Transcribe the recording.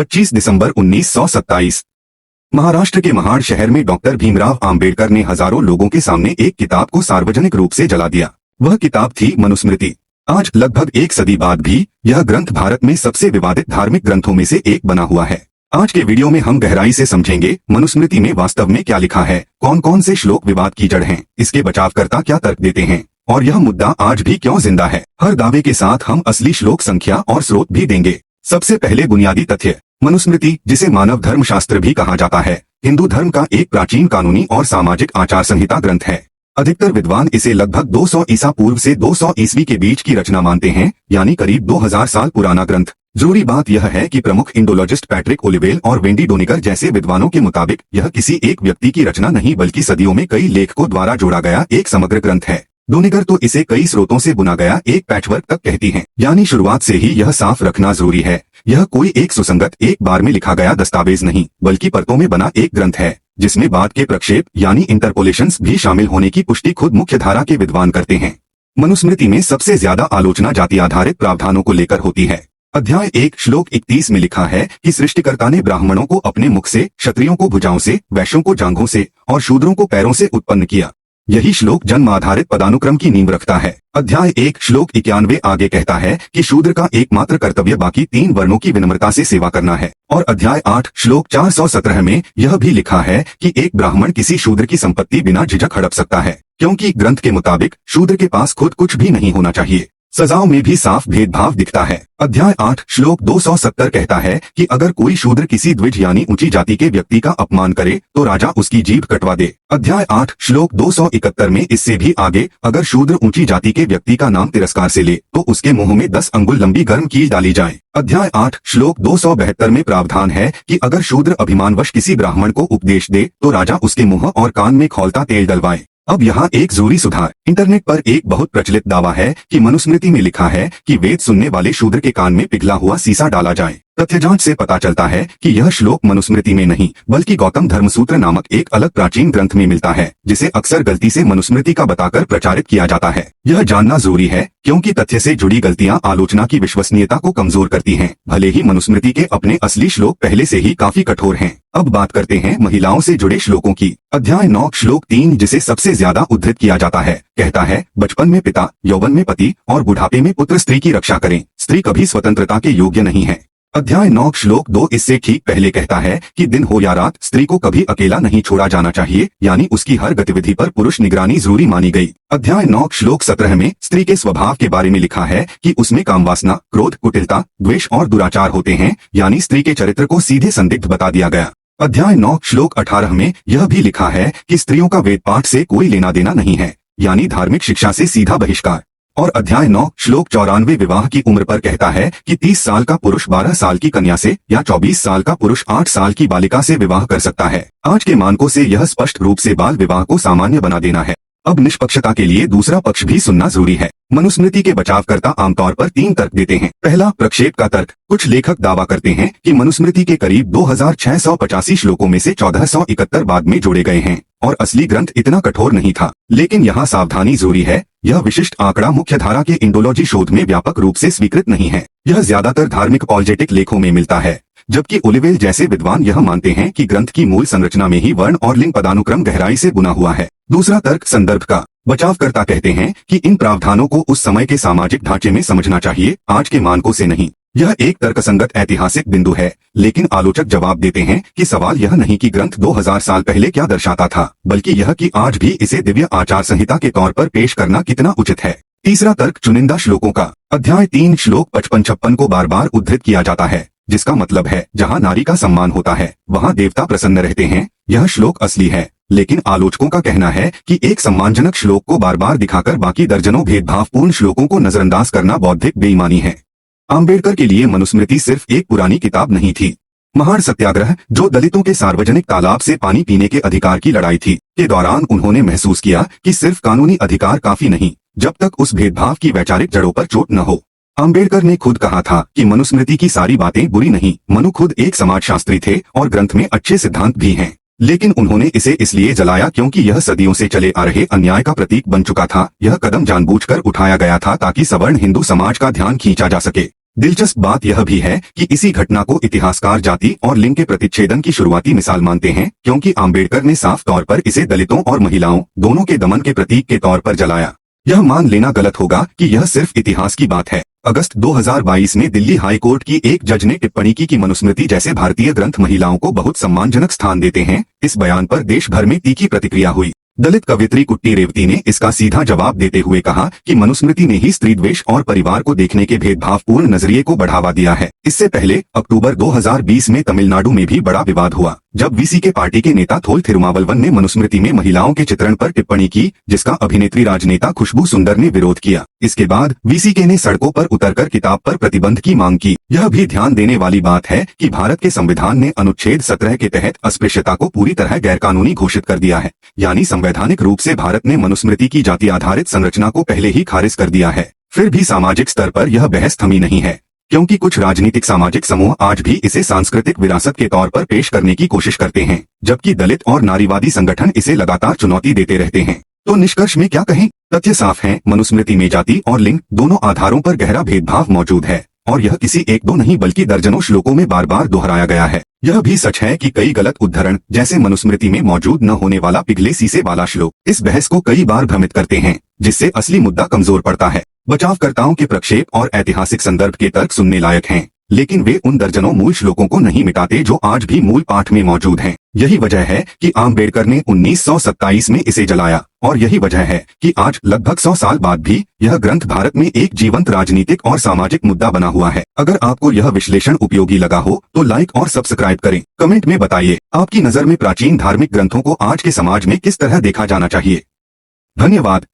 25 दिसंबर 1927 महाराष्ट्र के महाड शहर में डॉक्टर भीमराव आम्बेडकर ने हजारों लोगों के सामने एक किताब को सार्वजनिक रूप से जला दिया। वह किताब थी मनुस्मृति। आज लगभग एक सदी बाद भी यह ग्रंथ भारत में सबसे विवादित धार्मिक ग्रंथों में से एक बना हुआ है। आज के वीडियो में हम गहराई से समझेंगे मनुस्मृति में वास्तव में क्या लिखा है, कौन कौन से श्लोक विवाद की जड़ हैं, इसके बचावकर्ता क्या तर्क देते हैं और यह मुद्दा आज भी क्यों जिंदा है। हर दावे के साथ हम असली श्लोक संख्या और स्रोत भी देंगे। सबसे पहले बुनियादी तथ्य। मनुस्मृति, जिसे मानव धर्म शास्त्र भी कहा जाता है, हिंदू धर्म का एक प्राचीन कानूनी और सामाजिक आचार संहिता ग्रंथ है। अधिकतर विद्वान इसे लगभग 200 ईसा पूर्व से 200 ईस्वी के बीच की रचना मानते हैं, यानी करीब 2000 साल पुराना ग्रंथ। जरूरी बात यह है कि प्रमुख इंडोलॉजिस्ट पैट्रिक ओलिवेल और वेंडी डोनिगर जैसे विद्वानों के मुताबिक यह किसी एक व्यक्ति की रचना नहीं बल्कि सदियों में कई लेखकों द्वारा जोड़ा गया एक समग्र ग्रंथ है। डोनिगर तो इसे कई स्रोतों से बुना गया एक पैचवर्क तक कहती हैं, यानी शुरुआत से ही यह साफ रखना जरूरी है, यह कोई एक सुसंगत एक बार में लिखा गया दस्तावेज नहीं बल्कि परतों में बना एक ग्रंथ है, जिसमें बाद के प्रक्षेप यानी इंटरपोलेशंस भी शामिल होने की पुष्टि खुद मुख्य धारा के विद्वान करते हैं। मनुस्मृति में सबसे ज्यादा आलोचना जाति आधारित प्रावधानों को लेकर होती है। अध्याय 1 श्लोक 31 में लिखा है कि सृष्टिकर्ता ने ब्राह्मणों को अपने मुख से, क्षत्रियों को भुजाओं से, वैश्यों को जांघों से और शूद्रों को पैरों से उत्पन्न किया। यही श्लोक जन्म आधारित पदानुक्रम की नींव रखता है। अध्याय 1 श्लोक 91 आगे कहता है कि शूद्र का एकमात्र कर्तव्य बाकी 3 वर्णों की विनम्रता से सेवा करना है, और अध्याय 8 श्लोक 417 में यह भी लिखा है कि एक ब्राह्मण किसी शूद्र की संपत्ति बिना झिझक हड़प सकता है, क्योंकि ग्रंथ के मुताबिक शूद्र के पास खुद कुछ भी नहीं होना चाहिए। सजाओं में भी साफ भेदभाव दिखता है। अध्याय 8 श्लोक 270 कहता है कि अगर कोई शूद्र किसी द्विज यानी ऊंची जाति के व्यक्ति का अपमान करे तो राजा उसकी जीभ कटवा दे। अध्याय 8 श्लोक 271 में इससे भी आगे, अगर शूद्र ऊंची जाति के व्यक्ति का नाम तिरस्कार से ले तो उसके मुंह में 10 अंगुल लंबी गर्म कील डाली जाए। अध्याय 8 श्लोक 272 में प्रावधान है कि अगर शूद्र अभिमानवश किसी ब्राह्मण को उपदेश दे तो राजा उसके मुंह और कान में खौलता तेल डलवाए। अब यहाँ एक जरूरी सुधार। इंटरनेट पर एक बहुत प्रचलित दावा है कि मनुस्मृति में लिखा है कि वेद सुनने वाले शूद्र के कान में पिघला हुआ सीसा डाला जाए। तथ्य जांच से पता चलता है कि यह श्लोक मनुस्मृति में नहीं बल्कि गौतम धर्मसूत्र नामक एक अलग प्राचीन ग्रंथ में मिलता है, जिसे अक्सर गलती से मनुस्मृति का बताकर प्रचारित किया जाता है। यह जानना जरूरी है क्योंकि तथ्य से जुड़ी गलतियां आलोचना की विश्वसनीयता को कमजोर करती हैं, भले ही मनुस्मृति के अपने असली श्लोक पहले से ही काफी कठोर हैं। अब बात करते हैं महिलाओं से जुड़े श्लोकों की। अध्याय 9 श्लोक 3, जिसे सबसे ज्यादा उद्धृत किया जाता है, कहता है बचपन में पिता, यौवन में पति और बुढ़ापे में पुत्र स्त्री की रक्षा करें। स्त्री कभी स्वतंत्रता के योग्य नहीं है। अध्याय 9 श्लोक 2 इससे ठीक पहले कहता है कि दिन हो या रात स्त्री को कभी अकेला नहीं छोड़ा जाना चाहिए, यानी उसकी हर गतिविधि पर पुरुष निगरानी जरूरी मानी गई। अध्याय 9 श्लोक 17 में स्त्री के स्वभाव के बारे में लिखा है कि उसमें कामवासना, क्रोध, कुटिलता, द्वेष और दुराचार होते हैं, यानी स्त्री के चरित्र को सीधे संदिग्ध बता दिया गया। अध्याय 9 श्लोक 18 में यह भी लिखा है कि स्त्रियों का वेद पाठ से कोई लेना देना नहीं है, यानी धार्मिक शिक्षा से सीधा बहिष्कार। और अध्याय 9 श्लोक 94 विवाह की उम्र पर कहता है कि 30 साल का पुरुष 12 साल की कन्या से या 24 साल का पुरुष 8 साल की बालिका से विवाह कर सकता है। आज के मानकों से यह स्पष्ट रूप से बाल विवाह को सामान्य बना देना है। अब निष्पक्षता के लिए दूसरा पक्ष भी सुनना जरूरी है। मनुस्मृति के बचावकर्ता आमतौर पर 3 तर्क देते हैं। पहला, प्रक्षेप का तर्क। कुछ लेखक दावा करते हैं कि मनुस्मृति के करीब 2685 श्लोकों में से 1471 बाद में जोड़े गए हैं और असली ग्रंथ इतना कठोर नहीं था। लेकिन यहाँ सावधानी जरूरी है, यह विशिष्ट आंकड़ा मुख्यधारा के इंडोलॉजी शोध में व्यापक रूप से स्वीकृत नहीं है। यह ज्यादातर धार्मिक अपॉलोजेटिक लेखों में मिलता है, जबकि ओलिवेल जैसे विद्वान यह मानते हैं कि ग्रंथ की मूल संरचना में ही वर्ण और लिंग पदानुक्रम गहराई से बुना हुआ है। दूसरा तर्क संदर्भ का। बचावकर्ता कहते हैं कि इन प्रावधानों को उस समय के सामाजिक ढांचे में समझना चाहिए, आज के मानकों से नहीं। यह एक तर्कसंगत ऐतिहासिक बिंदु है, लेकिन आलोचक जवाब देते हैं कि सवाल यह नहीं कि ग्रंथ 2000 साल पहले क्या दर्शाता था, बल्कि यह कि आज भी इसे दिव्य आचार संहिता के तौर पर पेश करना कितना उचित है। तीसरा तर्क चुनिंदा श्लोकों का। अध्याय 3 श्लोक 55-56 को बार बार उद्धृत किया जाता है, जिसका मतलब है जहाँ नारी का सम्मान होता है वहाँ देवता प्रसन्न रहते हैं। यह श्लोक असली है, लेकिन आलोचकों का कहना है कि एक सम्मानजनक श्लोक को बार बार दिखाकर बाकी दर्जनों भेदभावपूर्ण श्लोकों को नजरअंदाज करना बौद्धिक बेईमानी है। आम्बेडकर के लिए मनुस्मृति सिर्फ एक पुरानी किताब नहीं थी। महाड सत्याग्रह, जो दलितों के सार्वजनिक तालाब से पानी पीने के अधिकार की लड़ाई थी, के दौरान उन्होंने महसूस किया कि सिर्फ कानूनी अधिकार काफी नहीं, जब तक उस भेदभाव की वैचारिक जड़ों पर चोट न हो। आम्बेडकर ने खुद कहा था कि मनुस्मृति की सारी बातें बुरी नहीं, मनु खुद एक समाजशास्त्री थे और ग्रंथ में अच्छे सिद्धांत भी हैं। लेकिन उन्होंने इसे इसलिए जलाया क्योंकि यह सदियों से चले आ रहे अन्याय का प्रतीक बन चुका था। यह कदम जानबूझकर उठाया गया था ताकि सवर्ण हिंदू समाज का ध्यान खींचा जा सके। दिलचस्प बात यह भी है कि इसी घटना को इतिहासकार जाति और लिंग के प्रतिच्छेदन की शुरुआती मिसाल मानते हैं, क्योंकि आम्बेडकर ने साफ तौर पर इसे दलितों और महिलाओं दोनों के दमन के प्रतीक के तौर पर जलाया। यह मान लेना गलत होगा कि यह सिर्फ इतिहास की बात है। अगस्त 2022 में दिल्ली हाई कोर्ट की एक जज ने टिप्पणी की कि मनुस्मृति जैसे भारतीय ग्रंथ महिलाओं को बहुत सम्मानजनक स्थान देते हैं। इस बयान पर देश भर में तीखी प्रतिक्रिया हुई। दलित कवयित्री कुट्टी रेवती ने इसका सीधा जवाब देते हुए कहा कि मनुस्मृति ने ही स्त्री द्वेष और परिवार को देखने के भेदभावपूर्ण नजरिए को बढ़ावा दिया है। इससे पहले अक्टूबर 2020 में तमिलनाडु में भी बड़ा विवाद हुआ, जब वीसीके पार्टी के नेता थोल थिरुमावलवन ने मनुस्मृति में महिलाओं के चित्रण पर टिप्पणी की, जिसका अभिनेत्री राजनेता खुशबू सुंदर ने विरोध किया। इसके बाद वीसीके ने सड़कों पर उतरकर किताब पर प्रतिबंध की मांग की। यह भी ध्यान देने वाली बात है कि भारत के संविधान ने अनुच्छेद 17 के तहत अस्पृश्यता को पूरी तरह गैरकानूनी घोषित कर दिया है, यानी संवैधानिक रूप से भारत ने मनुस्मृति की जाति आधारित संरचना को पहले ही खारिज कर दिया है। फिर भी सामाजिक स्तर पर यह बहस थमी नहीं है, क्योंकि कुछ राजनीतिक सामाजिक समूह आज भी इसे सांस्कृतिक विरासत के तौर पर पेश करने की कोशिश करते हैं, जबकि दलित और नारीवादी संगठन इसे लगातार चुनौती देते रहते हैं। तो निष्कर्ष में क्या कहें? तथ्य साफ है, मनुस्मृति में जाति और लिंग दोनों आधारों पर गहरा भेदभाव मौजूद है, और यह किसी एक दो नहीं बल्कि दर्जनों श्लोकों में बार बार दोहराया गया है। यह भी सच है कि कई गलत उद्धरण, जैसे मनुस्मृति में मौजूद न होने वाला पिघले शीशे वाला श्लोक, इस बहस को कई बार भ्रमित करते हैं, जिससे असली मुद्दा कमजोर पड़ता है। बचावकर्ताओं के प्रक्षेप और ऐतिहासिक संदर्भ के तर्क सुनने लायक हैं, लेकिन वे उन दर्जनों मूल श्लोकों को नहीं मिटाते जो आज भी मूल पाठ में मौजूद हैं। यही वजह है कि आम्बेडकर ने 1927 में इसे जलाया, और यही वजह है कि आज लगभग 100 साल बाद भी यह ग्रंथ भारत में एक जीवंत राजनीतिक और सामाजिक मुद्दा बना हुआ है। अगर आपको यह विश्लेषण उपयोगी लगा हो तो लाइक और सब्सक्राइब करें। कमेंट में बताइए, आपकी नजर में प्राचीन धार्मिक ग्रंथों को आज के समाज में किस तरह देखा जाना चाहिए। धन्यवाद।